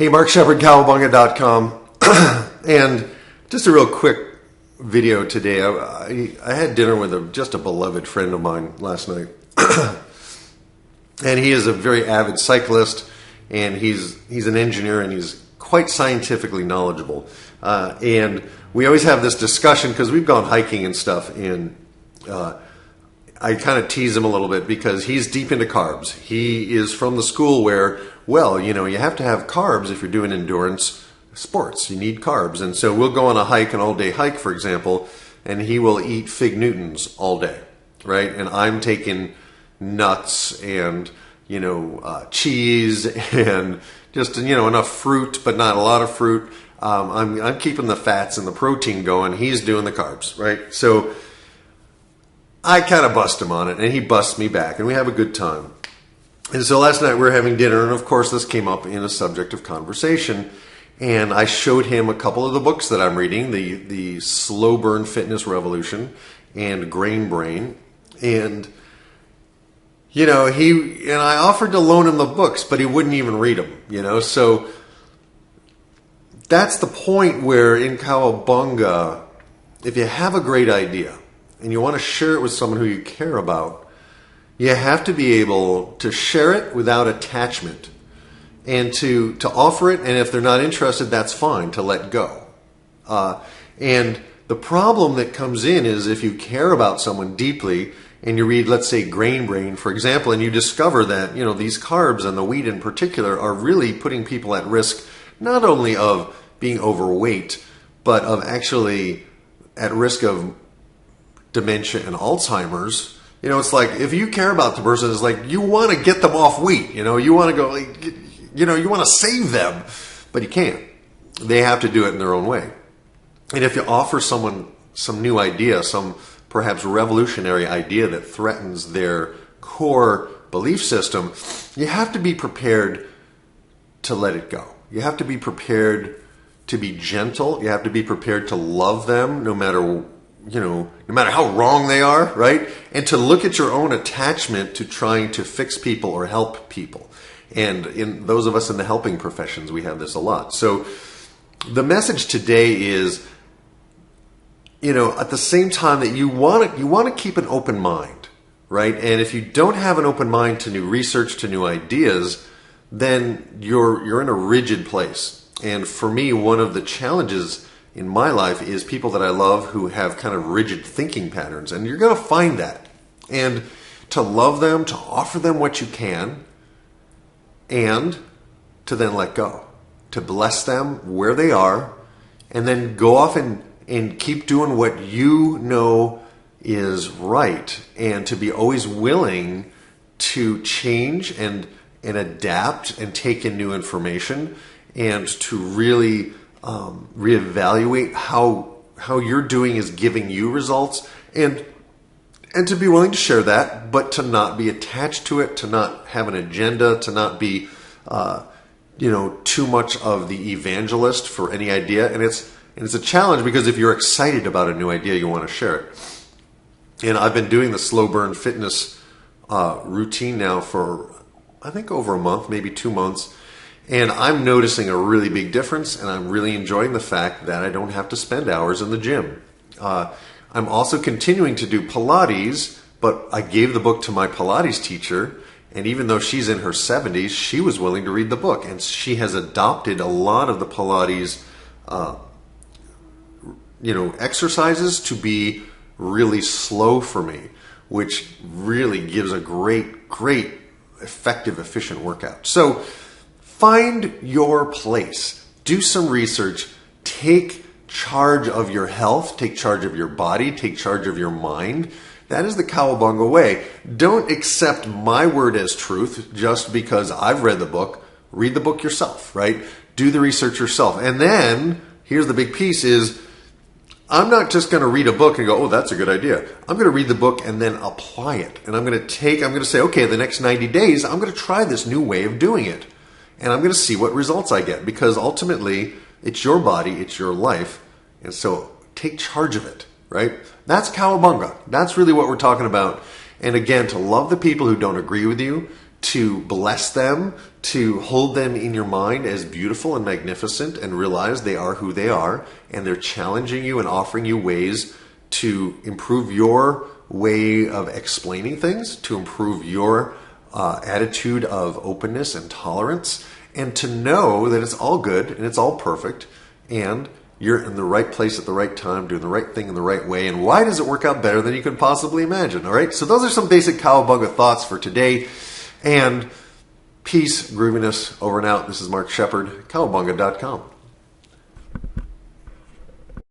Hey, Mark Shepard, cowabunga.com. And just a real quick video today. I had dinner with just a beloved friend of mine last night. And he is a very avid cyclist, and he's an engineer, and he's quite scientifically knowledgeable. And we always have this discussion because we've gone hiking and stuff, and I kind of tease him a little bit because he's deep into carbs. He is from the school where, well, you have to have carbs if you're doing endurance sports. You need carbs. And so we'll go on a hike, an all-day hike, for example, and he will eat Fig Newtons all day, right? And I'm taking nuts and, cheese and just, enough fruit, but not a lot of fruit. I'm keeping the fats and the protein going. He's doing the carbs, right? So I kind of bust him on it, and he busts me back, and we have a good time. And so last night we were having dinner, and of course this came up in a subject of conversation. And I showed him a couple of the books that I'm reading, the Slow Burn Fitness Revolution and Grain Brain. And, I offered to loan him the books, but he wouldn't even read them, So that's the point where in Cowabunga, if you have a great idea and you want to share it with someone who you care about, you have to be able to share it without attachment. And to offer it, and if they're not interested, that's fine, to let go. And the problem that comes in is if you care about someone deeply, and you read, let's say, Grain Brain, for example, and you discover that, these carbs and the wheat in particular are really putting people at risk, not only of being overweight, but of actually at risk of dementia and Alzheimer's. It's like, if you care about the person, it's like, you want to get them off wheat, you want to go, you want to save them, but you can't. They have to do it in their own way. And if you offer someone some new idea, some perhaps revolutionary idea that threatens their core belief system, you have to be prepared to let it go. You have to be prepared to be gentle. You have to be prepared to love them no matter how wrong they are, right? And to look at your own attachment to trying to fix people or help people. And in those of us in the helping professions, we have this a lot. So the message today is, at the same time that you want to keep an open mind, right? And if you don't have an open mind to new research, to new ideas, then you're in a rigid place. And for me, one of the challenges in my life is people that I love who have kind of rigid thinking patterns. And you're going to find that. And to love them, to offer them what you can, and to then let go, to bless them where they are, and then go off and keep doing what you know is right, and to be always willing to change and adapt and take in new information, and to really reevaluate how you're doing is giving you results, and to be willing to share that, but to not be attached to it, to not have an agenda, to not be, too much of the evangelist for any idea. And it's a challenge because if you're excited about a new idea, you want to share it. And I've been doing the Slow Burn Fitness routine now for, I think, over a month, maybe 2 months. And I'm noticing a really big difference, and I'm really enjoying the fact that I don't have to spend hours in the gym. I'm also continuing to do Pilates, but I gave the book to my Pilates teacher, and even though she's in her 70s, she was willing to read the book, and she has adopted a lot of the Pilates exercises to be really slow for me, which really gives a great, effective, efficient workout. So find your place, do some research, take charge of your health, take charge of your body, take charge of your mind. That is the Cowabunga way. Don't accept my word as truth just because I've read the book. Read the book yourself, right? Do the research yourself. And then, here's the big piece is, I'm not just going to read a book and go, oh, that's a good idea. I'm going to read the book and then apply it. And I'm going to say, okay, the next 90 days, I'm going to try this new way of doing it. And I'm going to see what results I get. Because ultimately, it's your body, it's your life. And so take charge of it, right? That's Cowabunga. That's really what we're talking about. And again, to love the people who don't agree with you, to bless them, to hold them in your mind as beautiful and magnificent, and realize they are who they are, and they're challenging you and offering you ways to improve your way of explaining things, to improve your attitude of openness and tolerance, and to know that it's all good and it's all perfect, and you're in the right place at the right time, doing the right thing in the right way. And why does it work out better than you could possibly imagine? All right. So those are some basic cowabunga thoughts for today. And peace, grooviness, over and out. This is Mark Shepard, cowabunga.com.